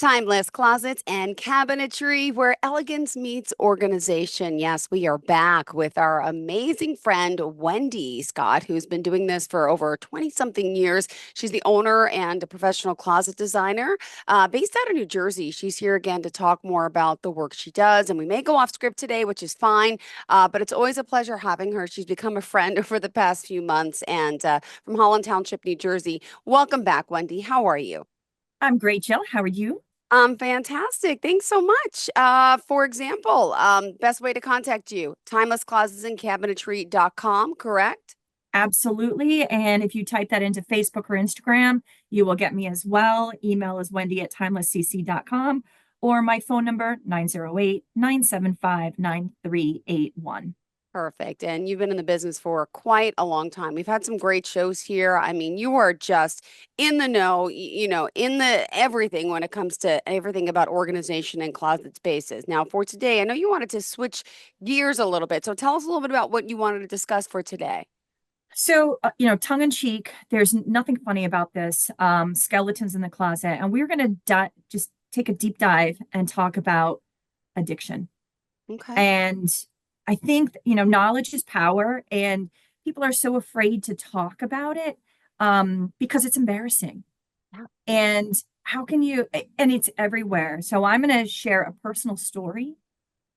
Timeless closets and cabinetry where elegance meets organization. Yes, we are back with our amazing friend, Wendy Scott, who's been doing this for over 20 something years. She's the owner and a professional closet designer based out of New Jersey. She's here again to talk more about the work she does. And we may go off script today, which is fine, but it's always a pleasure having her. She's become a friend over the past few months and from Holland Township, New Jersey. Welcome back, Wendy. How are you? I'm great, Jill. How are you? Fantastic. Thanks so much. For example, best way to contact you, timelessclosetsandcabinetry.com, correct? Absolutely. And if you type that into Facebook or Instagram, you will get me as well. Email is wendy@timelesscc.com or my phone number, 908-975-9381. Perfect. And you've been in the business for quite a long time. We've had some great shows here. I mean, you are just in the know, in the everything when it comes to everything about organization and closet spaces. Now, for today, I know you wanted to switch gears a little bit. So tell us a little bit about what you wanted to discuss for today. So, tongue in cheek, there's nothing funny about this. Skeletons in the closet. And we're going to just take a deep dive and talk about addiction. Okay. And I think, knowledge is power, and people are so afraid to talk about it because it's embarrassing. Yeah. And how can you, and it's everywhere. So I'm going to share a personal story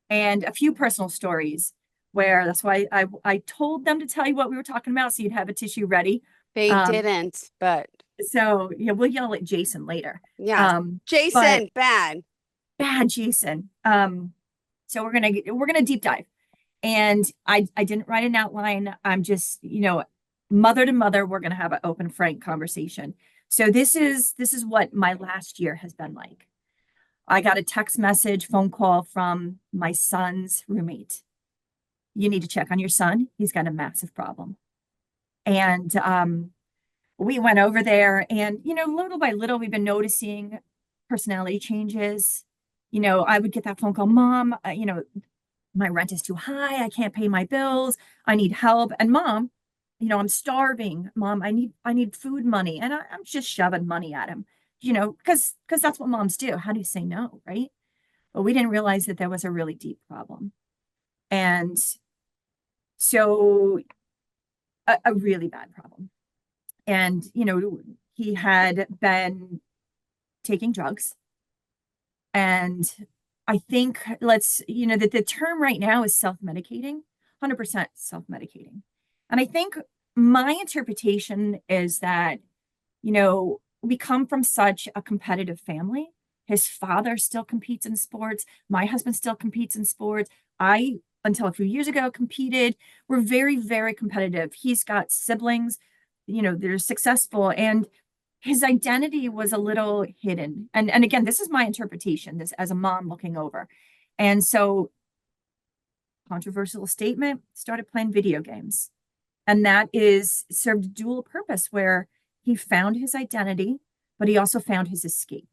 and a few personal stories where that's why I told them to tell you what we were talking about so you'd have a tissue ready. They Um, didn't, but so yeah, we'll yell at Jason later. yes. But Jason, bad. bad Jason. So we're gonna deep dive. And I didn't write an outline. I'm just, mother to mother, we're gonna have an open, frank conversation. So this is what my last year has been like. I got a text message, phone call from my son's roommate. You need to check on your son. He's got a massive problem. And we went over there, and little by little, we've been noticing personality changes. I would get that phone call, Mom, my rent is too high. I can't pay my bills. I need help. And Mom, I'm starving. Mom, I need food money. And I'm just shoving money at him, because that's what moms do. How do you say no, right? But we didn't realize that there was a really deep problem. And so a really bad problem. And, he had been taking drugs. And I think that the term right now is self-medicating, 100% self-medicating. And I think my interpretation is that, we come from such a competitive family. His father still competes in sports. My husband still competes in sports. I, until a few years ago, competed. We're very, very competitive. He's got siblings, they're successful. And his identity was a little hidden. And again, this is my interpretation, this as a mom looking over. And so, controversial statement, started playing video games. And that is served a dual purpose where he found his identity, but he also found his escape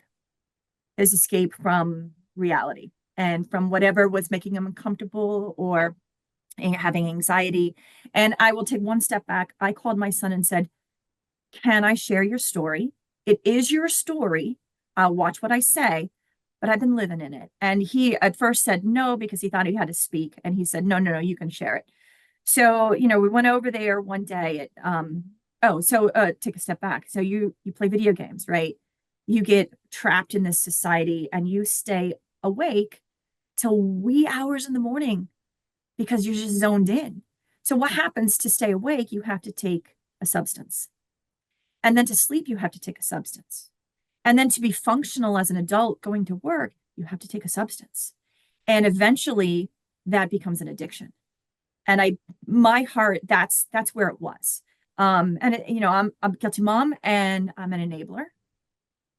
from reality and from whatever was making him uncomfortable or having anxiety. And I will take one step back. I called my son and said, can I share your story? It is your story. I'll watch what I say, but I've been living in it. And he at first said no because he thought he had to speak. And he said, no, no, no, you can share it. So, we went over there one day take a step back. So you play video games, right? You get trapped in this society and you stay awake till wee hours in the morning because you're just zoned in. So what happens to stay awake? You have to take a substance. And then to sleep, you have to take a substance. And then to be functional as an adult going to work, you have to take a substance. And eventually that becomes an addiction. And my heart, that's where it was. I'm a guilty mom and I'm an enabler.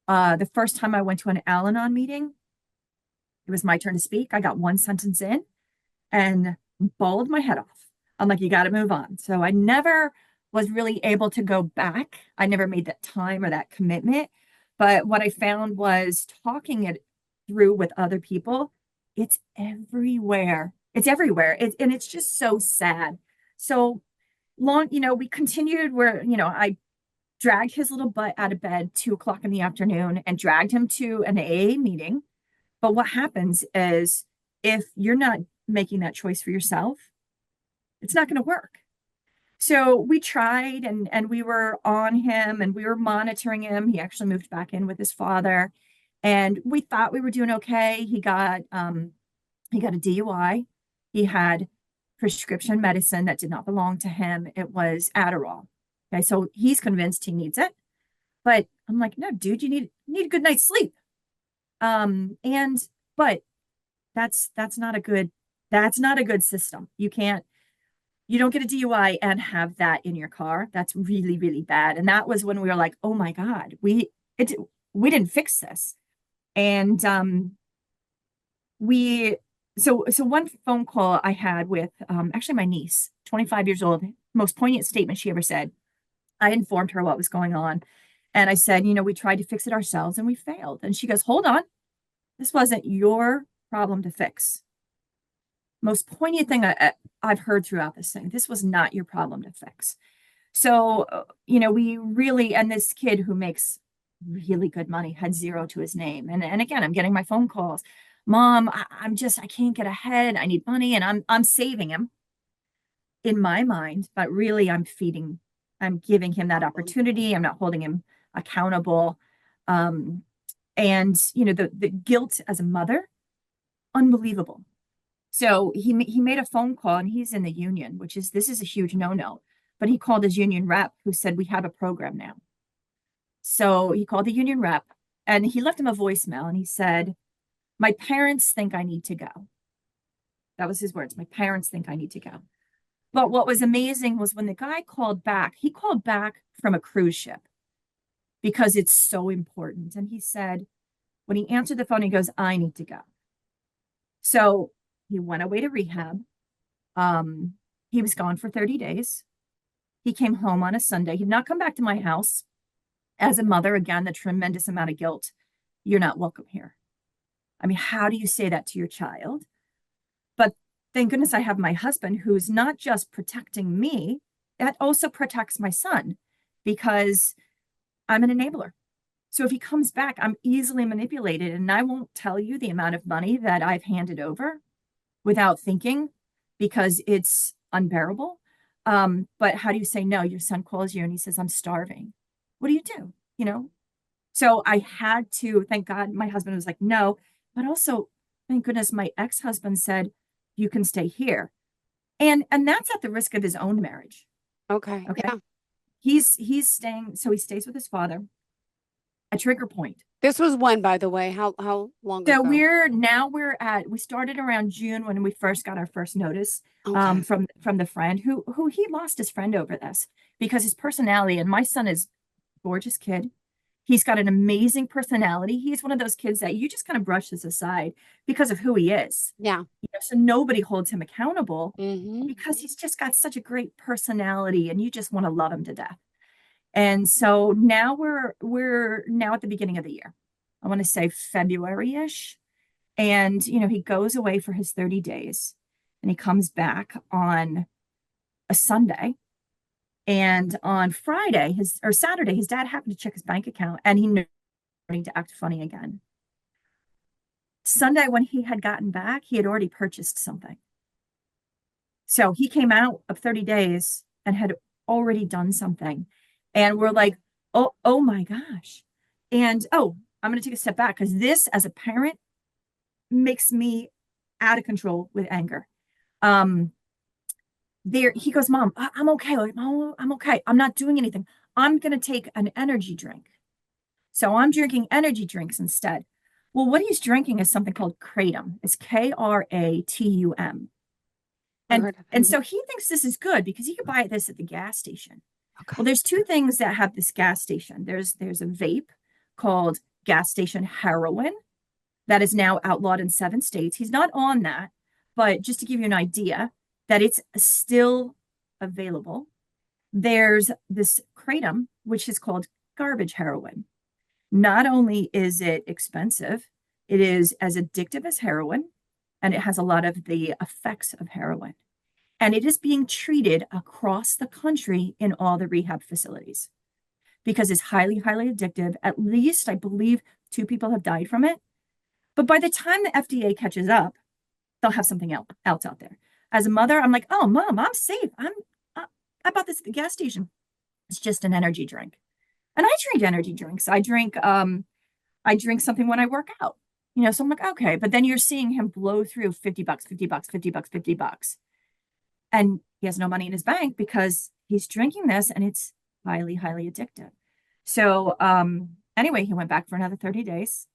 The first time I went to an Al-Anon meeting, it was my turn to speak. I got one sentence in and bawled my head off. I'm like, you got to move on. So I never was really able to go back. I never made that time or that commitment. But what I found was talking it through with other people, it's everywhere. It's everywhere. And it's just so sad. So long, we continued where, I dragged his little butt out of bed 2 o'clock in the afternoon and dragged him to an AA meeting. But what happens is if you're not making that choice for yourself, it's not going to work. So we tried and we were on him and we were monitoring him. He actually moved back in with his father and we thought we were doing okay. He got a DUI. He had prescription medicine that did not belong to him. It was Adderall. Okay, so he's convinced he needs it. But I'm like, no, dude, you need a good night's sleep. And but that's not a good system. You don't get a DUI and have that in your car. That's really, really bad. And that was when we were like, oh my God, we didn't fix this. And we so one phone call I had with actually my niece, 25 years old, most poignant statement she ever said. I informed her what was going on. And I said, we tried to fix it ourselves and we failed. And she goes, hold on. This wasn't your problem to fix. Most poignant thing I've heard throughout this thing. This was not your problem to fix. So, we really, and this kid who makes really good money had zero to his name. And again, I'm getting my phone calls. Mom, I can't get ahead. I need money. And I'm saving him in my mind, but really I'm giving him that opportunity. I'm not holding him accountable. And the guilt as a mother, unbelievable. So he made a phone call and he's in the union, this is a huge no-no, but he called his union rep who said, we have a program now. So he called the union rep and he left him a voicemail and he said, my parents think I need to go. That was his words. My parents think I need to go. But what was amazing was when the guy called back, he called back from a cruise ship because it's so important. And he said, when he answered the phone, he goes, I need to go. So he went away to rehab. He was gone for 30 days. He came home on a Sunday. He did not come back to my house. As a mother, again, the tremendous amount of guilt. You're not welcome here. I mean, how do you say that to your child? But thank goodness I have my husband who's not just protecting me, that also protects my son because I'm an enabler. So if he comes back, I'm easily manipulated and I won't tell you the amount of money that I've handed over without thinking because it's unbearable. But how do you say no? Your son calls you and he says, I'm starving. What do you do? So I had to, thank God my husband was like, no, but also thank goodness my ex-husband said, you can stay here. And that's at the risk of his own marriage. Okay. Yeah. He's staying, so he stays with his father. A trigger point. This was when, by the way, how long ago? So we started around June when we first got our first notice from the friend who he lost his friend over this because his personality, and my son is a gorgeous kid. He's got an amazing personality. He's one of those kids that you just kind of brush this aside because of who he is. Yeah. So nobody holds him accountable Mm-hmm. because he's just got such a great personality and you just want to love him to death. And so now we're now at the beginning of the year. I want to say February-ish. And, he goes away for his 30 days and he comes back on a Sunday. And on Friday, Saturday, his dad happened to check his bank account and he knew starting to act funny again. Sunday, when he had gotten back, he had already purchased something. So he came out of 30 days and had already done something. And we're like, oh my gosh. And I'm going to take a step back because this, as a parent, makes me out of control with anger. He goes, Mom, I'm okay. Like, Mom, I'm okay. I'm not doing anything. I'm going to take an energy drink. So I'm drinking energy drinks instead. Well, what he's drinking is something called Kratom. It's Kratum. And so he thinks this is good because he could buy this at the gas station. Okay. Well, there's two things that have this gas station. There's a vape called gas station heroin that is now outlawed in 7 states. He's not on that, but just to give you an idea that it's still available. There's this Kratom, which is called garbage heroin. Not only is it expensive, it is as addictive as heroin, and it has a lot of the effects of heroin. And it is being treated across the country in all the rehab facilities. because it's highly, highly addictive. At least I believe 2 people have died from it. But by the time the FDA catches up, they'll have something else out there. As a mother, I'm like, oh, mom, I'm safe. Uh, I bought this at the gas station. It's just an energy drink. And I drink energy drinks. I drink something when I work out. So I'm like, okay, but then you're seeing him blow through 50 bucks, 50 bucks, 50 bucks, 50 bucks. And he has no money in his bank because he's drinking this and it's highly, highly addictive. So anyway, he went back for another 30 days.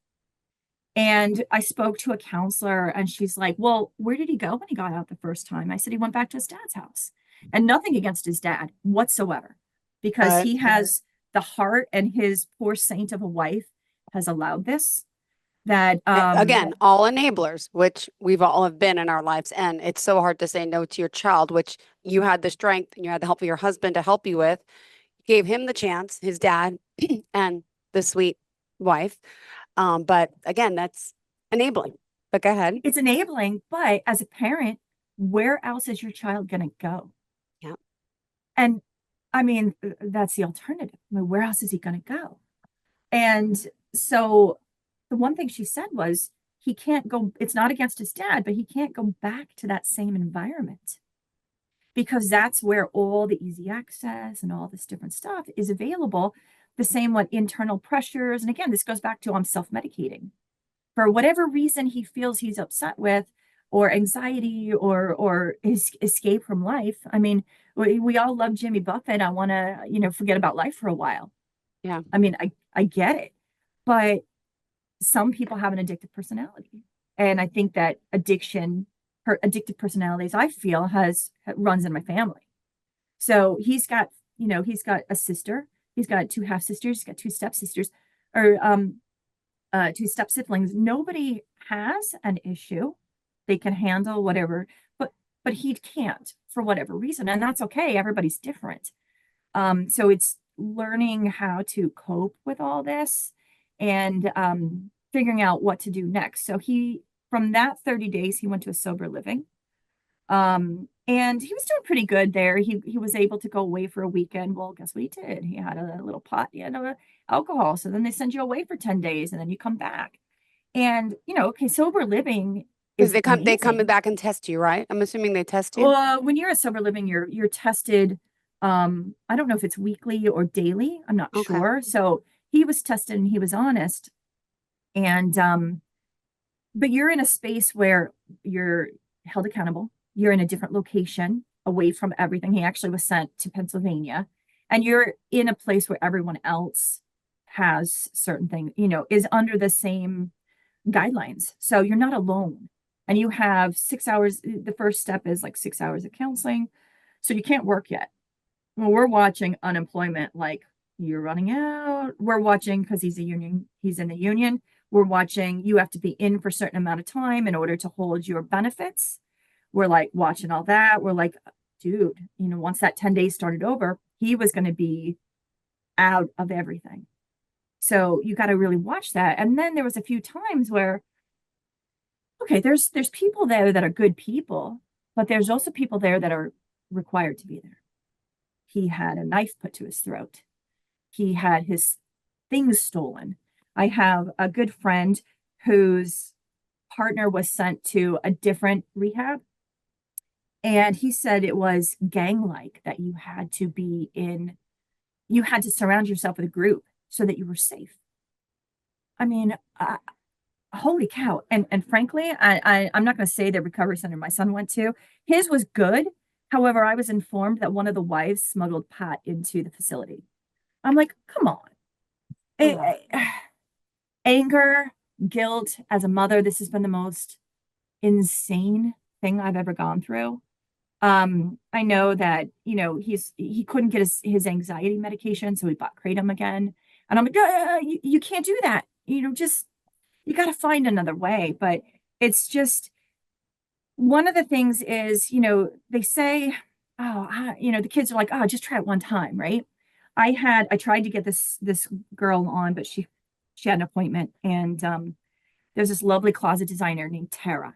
And I spoke to a counselor and she's like, well, where did he go when he got out the first time? I said he went back to his dad's house. And nothing against his dad whatsoever, because But he has the heart, and his poor saint of a wife has allowed this. That again, all enablers, which we've all have been in our lives. And it's so hard to say no to your child, which you had the strength and you had the help of your husband to help you with. You gave him the chance, his dad, and the sweet wife. But again, that's enabling. But go ahead. it's enabling, but as a parent, where else is your child going to go? Yeah. And I mean, that's the alternative. I mean, where else is he going to go? And so the one thing she said was, he can't go, it's not against his dad, but he can't go back to that same environment, because that's where all the easy access and all this different stuff is available. The same with internal pressures. And again, this goes back to, I'm self-medicating for whatever reason he feels he's upset with, or anxiety, or his escape from life. I mean, we all love Jimmy Buffett. I want to, forget about life for a while. Yeah. I mean, I get it, but some people have an addictive personality. And I think that her addictive personalities, I feel, runs in my family. So he's got a sister, he's got 2 half sisters, he's got 2 stepsisters, or 2 step siblings. Nobody has an issue. They can handle whatever, but he can't for whatever reason. And that's okay. Everybody's different. So it's learning how to cope with all this, and figuring out what to do next. So from that 30 days, he went to a sober living. And he was doing pretty good there. He was able to go away for a weekend. Well, guess what he did? He had a little pot, he had alcohol. So then they send you away for 10 days and then you come back. And, okay, sober living Because is they come amazing. back and test you, right? I'm assuming they test you. Well, when you're at sober living, you're tested. I don't know if it's weekly or daily. I'm not Okay. sure. So he was tested and he was honest. And but you're in a space where you're held accountable. You're in a different location away from everything. He actually was sent to Pennsylvania, and you're in a place where everyone else has certain things, is under the same guidelines. So you're not alone. And you have 6 hours. The first step is like 6 hours of counseling. So you can't work yet. Well, we're watching unemployment, like, you're running out. We're watching, because he's in the union. We're watching, you have to be in for a certain amount of time in order to hold your benefits. We're like watching all that. We're like, dude, once that 10 days started over, he was going to be out of everything. So you got to really watch that. And then there was a few times where, okay, there's people there that are good people, but there's also people there that are required to be there. He had a knife put to his throat. He had his things stolen. I have a good friend whose partner was sent to a different rehab. And he said it was gang-like, that you had to surround yourself with a group so that you were safe. I mean, holy cow. And frankly, I'm not going to say the recovery center my son went to. His was good. However, I was informed that one of the wives smuggled pot into the facility. I'm like, come on. Anger, guilt. As a mother, this has been the most insane thing I've ever gone through. I know that, he couldn't get his anxiety medication, so he bought Kratom again. And I'm like, you can't do that. Just, you got to find another way. But it's just, one of the things is, they say, the kids are like, oh, just try it one time, right? I tried to get this girl on, but she had an appointment, and there's this lovely closet designer named Tara.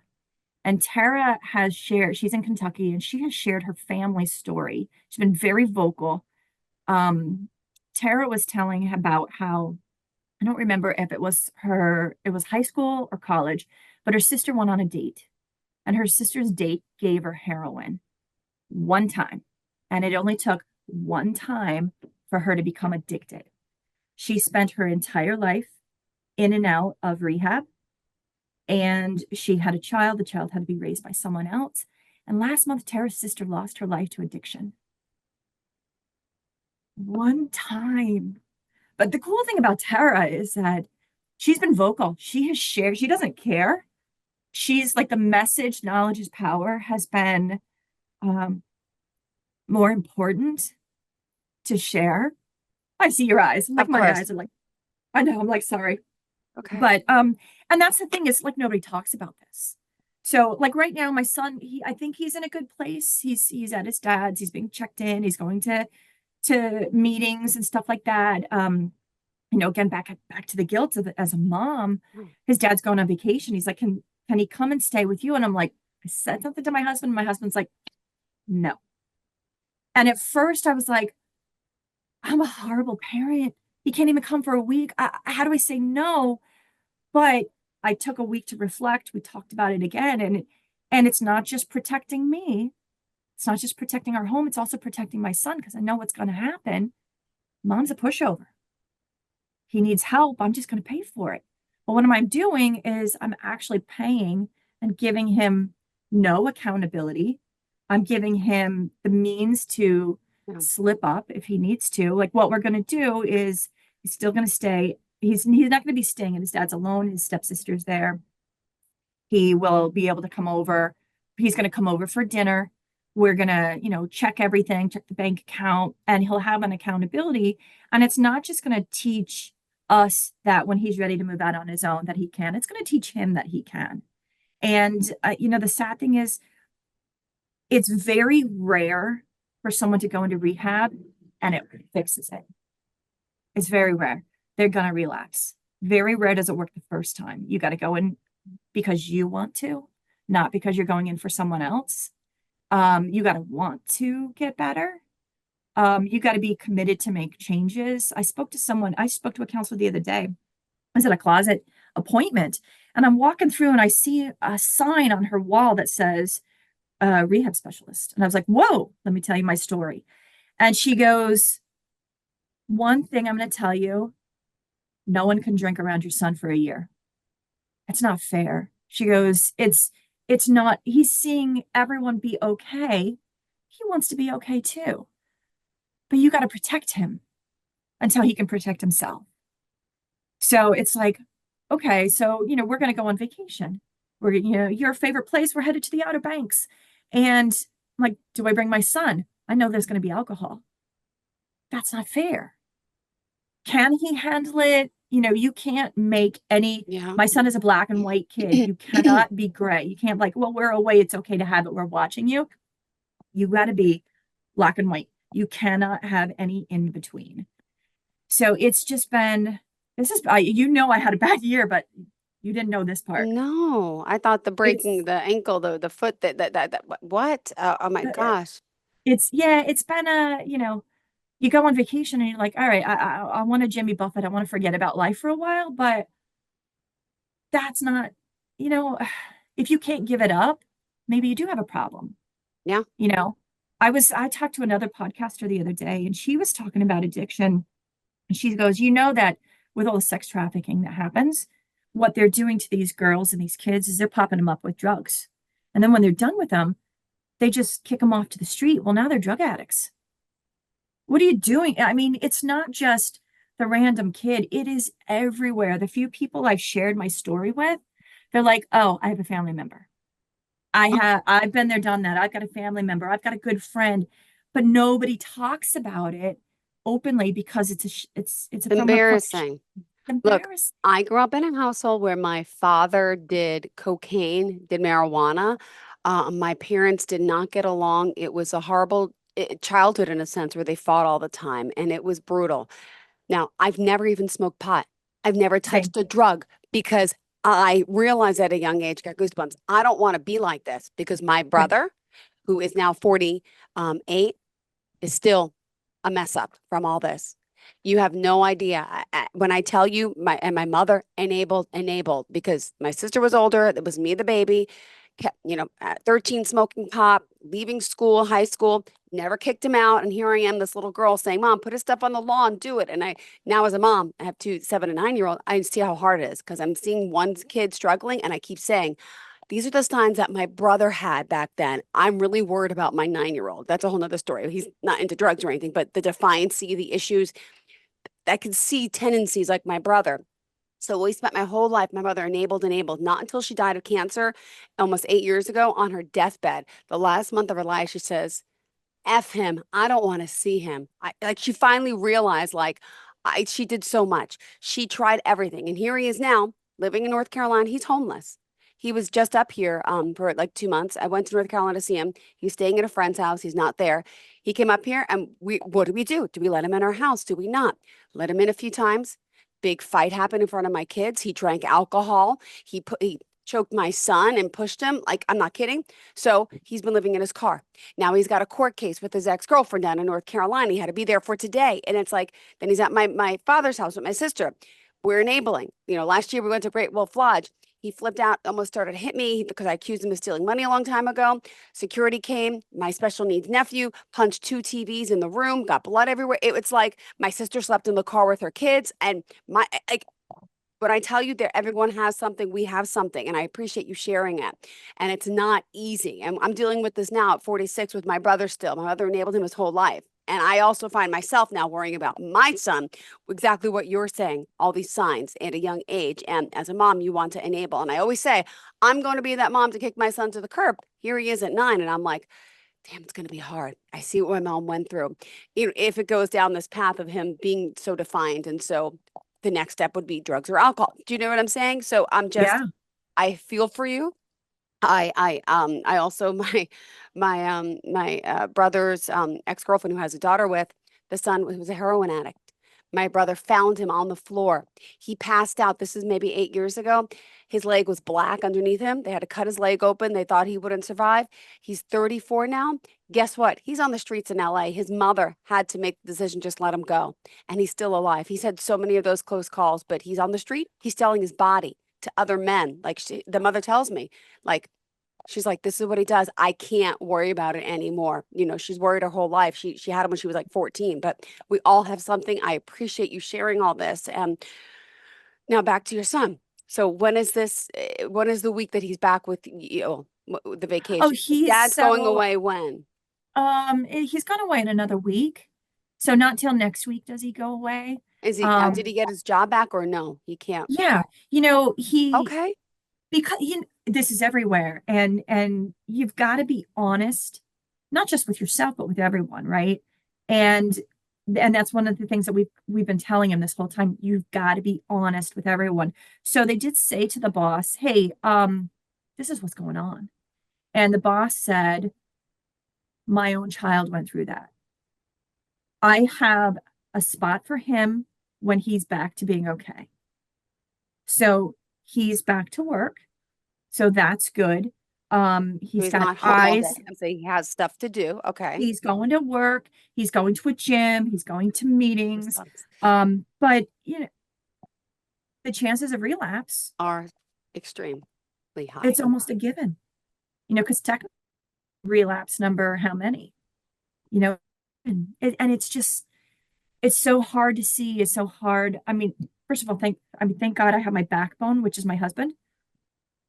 And Tara has shared, she's in Kentucky, and she has shared her family story. She's been very vocal. Tara was telling about how, I don't remember if it was high school or college, but her sister went on a date and her sister's date gave her heroin one time. And it only took one time for her to become addicted. She spent her entire life in and out of rehab, and she had a child. The child had to be raised by someone else. And last month, Tara's sister lost her life to addiction. One time. But the cool thing about Tara is that she's been vocal. She has shared, she doesn't care. She's like the message, knowledge is power, has been um, more important to share. I see your eyes. Like Of my course. eyes are like, I know, I'm like, sorry. Okay. But and that's the thing is like nobody talks about this. So like right now, my son, I think he's in a good place. He's at his dad's, he's being checked in, he's going to meetings and stuff like that. Again, back to the guilt of it as a mom. Mm. His dad's going on vacation. He's like, can he come and stay with you? And I'm like, I said something to my husband. My husband's like, no. And at first I was like, I'm a horrible parent. He can't even come for a week. How do I say no? But I took a week to reflect. We talked about it again. And it's not just protecting me. It's not just protecting our home. It's also protecting my son because I know what's going to happen. Mom's a pushover. He needs help. I'm just going to pay for it. But what I'm doing is I'm actually paying and giving him no accountability. I'm giving him the means to Yeah. slip up if he needs to. Like what we're going to do is he's still going to stay. He's not going to be staying and his dad's alone. His stepsister's there. He will be able to come over. He's going to come over for dinner. We're going to, check everything, check the bank account, and he'll have an accountability. And it's not just going to teach us that when he's ready to move out on his own that he can. It's going to teach him that he can. And the sad thing is it's very rare for someone to go into rehab and it fixes it. It's very rare. They're going to relapse. Very rare does it work the first time. You got to go in because you want to, not because you're going in for someone else. You got to want to get better. You got to be committed to make changes. I spoke to a counselor the other day. I was at a closet appointment and I'm walking through and I see a sign on her wall that says rehab specialist. And I was like, whoa, let me tell you my story. And she goes, one thing I'm going to tell you, no one can drink around your son for a year. It's not fair. She goes, it's not, he's seeing everyone be okay. He wants to be okay too. But you got to protect him until he can protect himself. So it's like, okay, so, we're going to go on vacation. We're, your favorite place, we're headed to the Outer Banks. And I'm like, do I bring my son? I know there's going to be alcohol. That's not fair. Can he handle it? You can't make Yeah. my son is a black and white kid. You cannot be gray. You can't like, well, we're away. It's okay to have it. We're watching you. You got to be black and white. You cannot have any in between. So it's just been, I had a bad year, but you didn't know this part. No, I thought the breaking It's, the ankle, the foot, that what? Oh my gosh. it's been you go on vacation and you're like, all right, I want a Jimmy Buffett. I want to forget about life for a while, but that's not, you know, if you can't give it up, maybe you do have a problem. Yeah. I talked to another podcaster the other day and she was talking about addiction. And she goes, that with all the sex trafficking that happens, what they're doing to these girls and these kids is they're popping them up with drugs. And then when they're done with them, they just kick them off to the street. Well, now they're drug addicts. What are you doing? I mean, it's not just the random kid, it is everywhere. The few people I've shared my story with, they're like, oh, I have a family member. I've been there, done that. I've got a family member. I've got a good friend, but nobody talks about it openly because it's a form of Embarrassing. Look, embarrassing. I grew up in a household where my father did cocaine, did marijuana. My parents did not get along. It was a horrible childhood in a sense where they fought all the time and it was brutal. Now, I've never even smoked pot. I've never Same. touched a drug because I realized at a young age, got goosebumps. I don't want to be like this because my Right. brother, who is now 48, is still a mess up from all this. You have no idea. When I tell you, my mother enabled because my sister was older. It was me, the baby. Kept, at 13 smoking pot, leaving school, high school, never kicked him out. And here I am, this little girl saying, Mom, put his stuff on the lawn, do it. And I now as a mom, I have two, 7 and 9 year old. I see how hard it is because I'm seeing one kid struggling, and I keep saying, these are the signs that my brother had back then. I'm really worried about my 9 year old. That's a whole nother story. He's not into drugs or anything, but the defiancy, the issues, I could see tendencies like my brother. So we spent my whole life, my mother enabled, not until she died of cancer almost 8 years ago on her deathbed. The last month of her life, she says, F him. I don't want to see him. She finally realized she did so much. She tried everything. And here he is now living in North Carolina. He's homeless. He was just up here for like 2 months. I went to North Carolina to see him. He's staying at a friend's house. He's not there. He came up here, and what do we do? Do we let him in our house? Do we not? Let him in a few times. Big fight happened in front of my kids. He drank alcohol. He choked my son and pushed him. Like, I'm not kidding. So he's been living in his car. Now he's got a court case with his ex-girlfriend down in North Carolina. He had to be there for today. And it's like, then he's at my father's house with my sister. We're enabling. Last year we went to Great Wolf Lodge. He flipped out, almost started to hit me because I accused him of stealing money a long time ago. Security came. My special needs nephew punched two TVs in the room, got blood everywhere. It's like my sister slept in the car with her kids. And when I tell you that everyone has something, we have something. And I appreciate you sharing it. And it's not easy. And I'm dealing with this now at 46 with my brother still. My mother enabled him his whole life. And I also find myself now worrying about my son, exactly what you're saying, all these signs at a young age. And as a mom, you want to enable. And I always say, I'm going to be that mom to kick my son to the curb. Here he is at 9. And I'm like, damn, it's going to be hard. I see what my mom went through. If it goes down this path of him being so defiant. And so the next step would be drugs or alcohol. Do you know what I'm saying? So Yeah. I feel for you. I also my brother's ex-girlfriend who has a daughter with the son who was a heroin addict. My brother found him on the floor. He passed out. This is maybe 8 years ago. His leg was black underneath him. They had to cut his leg open. They thought he wouldn't survive. He's 34 now. Guess what? He's on the streets in LA. His mother had to make the decision, just let him go. And he's still alive. He's had so many of those close calls, but he's on the street. He's selling his body to other men. The mother tells me, like, she's like, this is what he does. I can't worry about it anymore. She's worried her whole life. She had him when she was like 14, but we all have something. I appreciate you sharing all this. And now back to your son. So when is the week that he's back with the Oh, vacation? Dad's going away when? he's gone away in another week. So not till next week does he go away. Did he get his job back or no? He can't. Yeah, he Okay. because this is everywhere, and you've got to be honest, not just with yourself but with everyone, right? And that's one of the things that we've been telling him this whole time. You've got to be honest with everyone. So they did say to the boss, hey, this is what's going on. And the boss said, my own child went through that. I have a spot for him when he's back to being okay. So he's back to work. So that's good. He's He's got not home all day. eyes. So he has stuff to do. Okay. He's going to work. He's going to a gym. He's going to meetings. Results But the chances of relapse, are extremely high. it's almost a given. Because technically relapse number, how many? And it's so hard to see. It's so hard. I mean, first of all, thank God I have my backbone, which is my husband,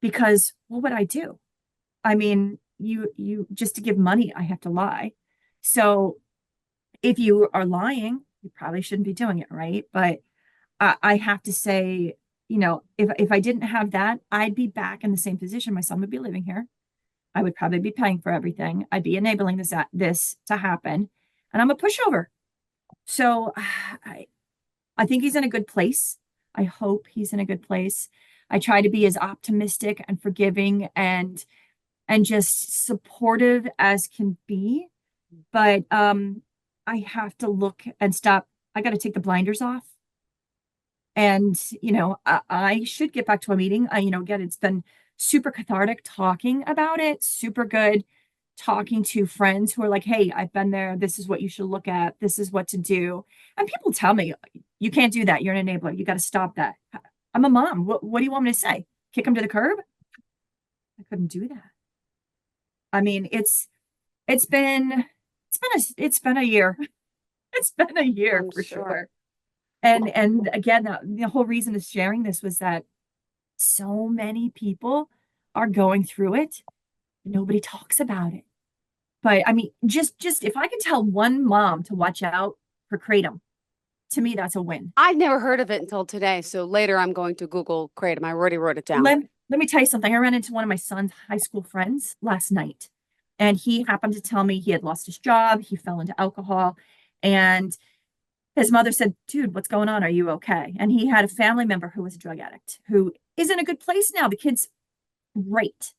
because what would I do? I mean, you just to give money, I have to lie. So if you are lying, you probably shouldn't be doing it, right? But I have to say, if I didn't have that, I'd be back in the same position. My son would be living here. I would probably be paying for everything. I'd be enabling this to happen, and I'm a pushover. So I think he's in a good place. I hope he's in a good place. I try to be as optimistic and forgiving and just supportive as can be. But I have to look and stop. I got to take the blinders off. And, I should get back to a meeting. Again, it's been super cathartic talking about it, super good. talking to friends who are like, hey, I've been there. This is what you should look at. This is what to do. And people tell me, you can't do that. You're an enabler. You got to stop that. I'm a mom. What do you want me to say? Kick them to the curb? I couldn't do that. I mean, it's been a year. It's been a year I'm for sure. sure. And again, the whole reason of sharing this was that so many people are going through it. Nobody talks about it. But I mean, just if I can tell one mom to watch out for kratom, to me that's a win. I've never heard of it until today. So later I'm going to Google Kratom. I already wrote it down. Let me tell you something. I ran into one of my son's high school friends last night, and he happened to tell me he had lost his job, he fell into alcohol, and his mother said, dude, what's going on? Are you okay? And he had a family member who was a drug addict who is in a good place now. The kid's great.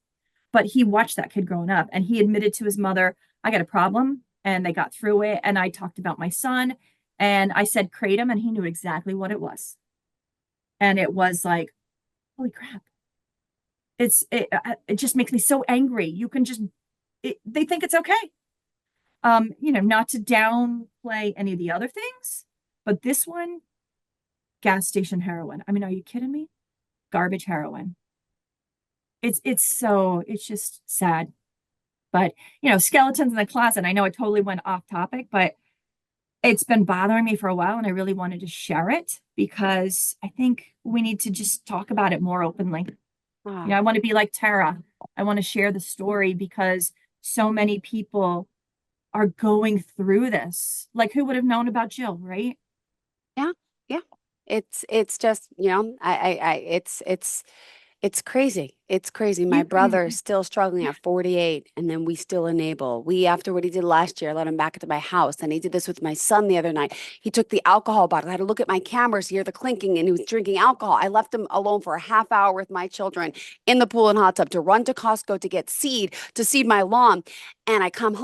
But he watched that kid growing up and he admitted to his mother, I got a problem. And they got through it. And I talked about my son and I said, kratom, and he knew exactly what it was. And it was like, holy crap. It just makes me so angry. You can just, they think it's okay. Not to downplay any of the other things, but this one, gas station heroin. I mean, are you kidding me? Garbage heroin. It's just sad. But skeletons in the closet. I know it totally went off topic, but it's been bothering me for a while, and I really wanted to share it because I think we need to just talk about it more openly. Ah, I want to be like Tara. I want to share the story because so many people are going through this. Like, who would have known about Jill, right? yeah, yeah. It's just, it's crazy. It's crazy. My You brother is can, still struggling at 48, and then we still enable. We, after what he did last year, let him back into my house. And he did this with my son the other night. He took the alcohol bottle. I had to look at my cameras, hear the clinking, and he was drinking alcohol. I left him alone for a half hour with my children in the pool and hot tub to run to Costco to get seed to seed my lawn. And I come home.